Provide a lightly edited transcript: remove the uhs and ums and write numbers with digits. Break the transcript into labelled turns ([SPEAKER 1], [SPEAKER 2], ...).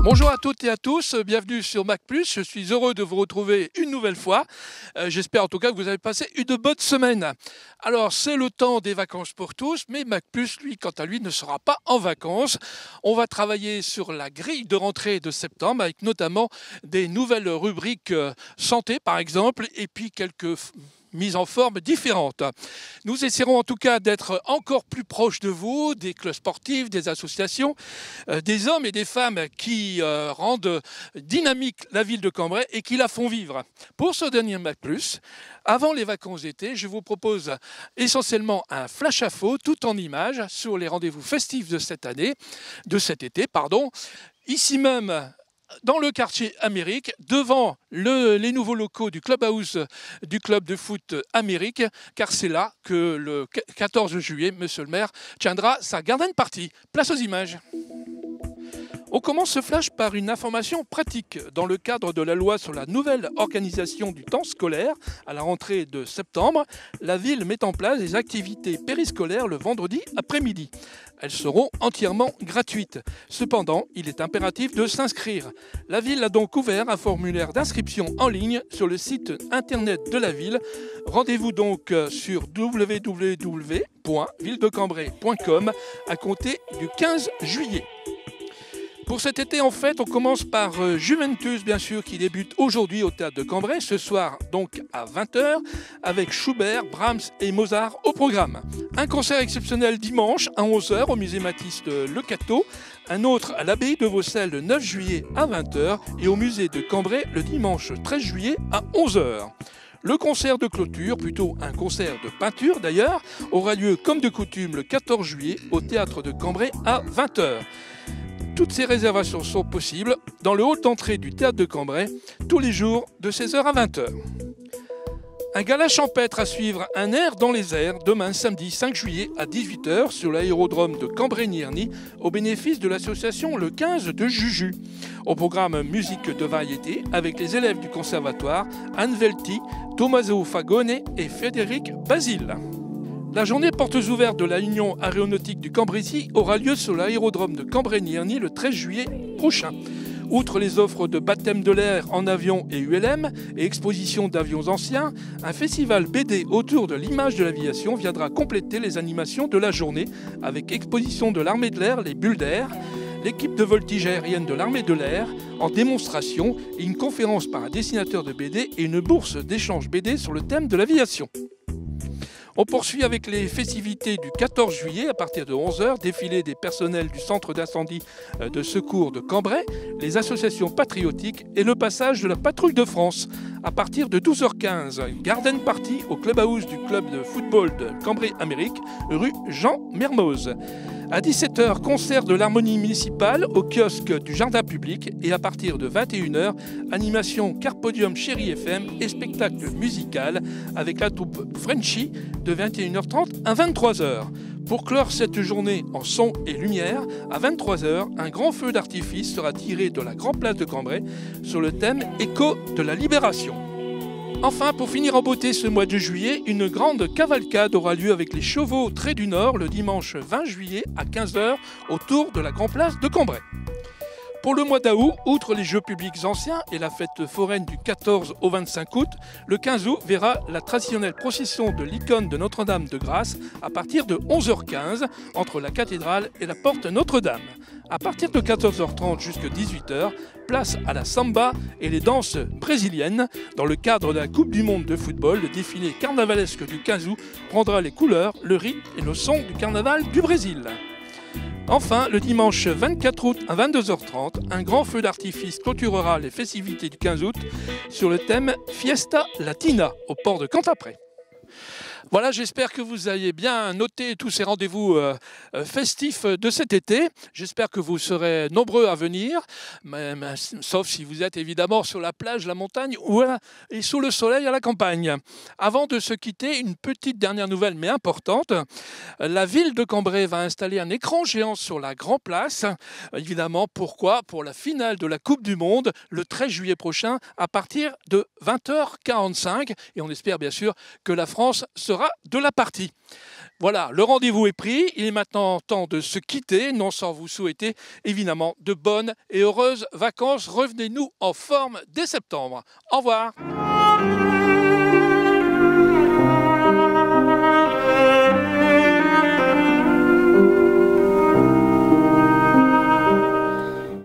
[SPEAKER 1] Bonjour à toutes et à tous, bienvenue sur Mac+. Je suis heureux de vous retrouver une nouvelle fois. J'espère en tout cas que vous avez passé une bonne semaine. Alors c'est le temps des vacances pour tous, mais Mac+, lui, quant à lui, ne sera pas en vacances. On va travailler sur la grille de rentrée de septembre, avec notamment des nouvelles rubriques santé par exemple, et puis quelques mise en forme différentes. Nous essaierons en tout cas d'être encore plus proches de vous, des clubs sportifs, des associations, des hommes et des femmes qui rendent dynamique la ville de Cambrai et qui la font vivre. Pour ce dernier Mac+, avant les vacances d'été, je vous propose essentiellement un flash info tout en images sur les rendez-vous festifs de cet été. Ici même, dans le quartier Amérique, devant les nouveaux locaux du Clubhouse du club de foot Amérique, car c'est là que le 14 juillet, monsieur le maire tiendra sa garden party. Place aux images. On commence ce flash par une information pratique. Dans le cadre de la loi sur la nouvelle organisation du temps scolaire, à la rentrée de septembre, la ville met en place des activités périscolaires le vendredi après-midi. Elles seront entièrement gratuites. Cependant, il est impératif de s'inscrire. La ville a donc ouvert un formulaire d'inscription en ligne sur le site internet de la ville. Rendez-vous donc sur www.villedecambrai.com à compter du 15 juillet. Pour cet été, en fait, on commence par Juventus, bien sûr, qui débute aujourd'hui au Théâtre de Cambrai, ce soir donc à 20h, avec Schubert, Brahms et Mozart au programme. Un concert exceptionnel dimanche à 11h au musée Matisse de Le Cateau, un autre à l'abbaye de Vaucelles le 9 juillet à 20h et au musée de Cambrai le dimanche 13 juillet à 11h. Le concert de clôture, plutôt un concert de peinture d'ailleurs, aura lieu comme de coutume le 14 juillet au Théâtre de Cambrai à 20h. Toutes ces réservations sont possibles dans le hall d'entrée du Théâtre de Cambrai, tous les jours de 16h à 20h. Un gala champêtre à suivre, un air dans les airs, demain samedi 5 juillet à 18h sur l'aérodrome de Cambrai-Nierny au bénéfice de l'association Le 15 de Juju. Au programme musique de variété avec les élèves du conservatoire Anne Velti, Tommaso Fagone et Frédéric Basile. La journée portes ouvertes de la Union aéronautique du Cambrésis aura lieu sur l'aérodrome de Cambrai-Nierny le 13 juillet prochain. Outre les offres de baptême de l'air en avion et ULM et exposition d'avions anciens, un festival BD autour de l'image de l'aviation viendra compléter les animations de la journée avec exposition de l'armée de l'air, les bulles d'air, l'équipe de voltige aérienne de l'armée de l'air en démonstration et une conférence par un dessinateur de BD et une bourse d'échange BD sur le thème de l'aviation. On poursuit avec les festivités du 14 juillet à partir de 11h, défilé des personnels du centre d'incendie de secours de Cambrai, les associations patriotiques et le passage de la patrouille de France. À partir de 12h15, garden party au clubhouse du club de football de Cambrai-Amérique, rue Jean Mermoz. À 17h, concert de l'harmonie municipale au kiosque du jardin public et à partir de 21h, animation Carpodium Chéri FM et spectacle musical avec la troupe Frenchy de 21h30 à 23h. Pour clore cette journée en son et lumière, à 23h, un grand feu d'artifice sera tiré de la grande place de Cambrai sur le thème Écho de la Libération. Enfin, pour finir en beauté ce mois de juillet, une grande cavalcade aura lieu avec les chevaux Trait du Nord le dimanche 20 juillet à 15h autour de la grande place de Cambrai. Pour le mois d'août, outre les Jeux publics anciens et la fête foraine du 14 au 25 août, le 15 août verra la traditionnelle procession de l'icône de Notre-Dame de Grâce à partir de 11h15 entre la cathédrale et la porte Notre-Dame. À partir de 14h30 jusqu'à 18h, place à la samba et les danses brésiliennes. Dans le cadre de la Coupe du Monde de football, le défilé carnavalesque du 15 août prendra les couleurs, le rythme et le son du carnaval du Brésil. Enfin, le dimanche 24 août à 22h30, un grand feu d'artifice clôturera les festivités du 15 août sur le thème Fiesta Latina au port de Cantapré. Voilà, j'espère que vous avez bien noté tous ces rendez-vous festifs de cet été. J'espère que vous serez nombreux à venir, sauf si vous êtes évidemment sur la plage, la montagne et sous le soleil à la campagne. Avant de se quitter, une petite dernière nouvelle mais importante. La ville de Cambrai va installer un écran géant sur la Grand Place. Évidemment, pourquoi? Pour la finale de la Coupe du Monde le 13 juillet prochain à partir de 20h45. Et on espère bien sûr que la France sera de la partie. Voilà, le rendez-vous est pris. Il est maintenant temps de se quitter, non sans vous souhaiter évidemment de bonnes et heureuses vacances. Revenez-nous en forme dès septembre. Au revoir.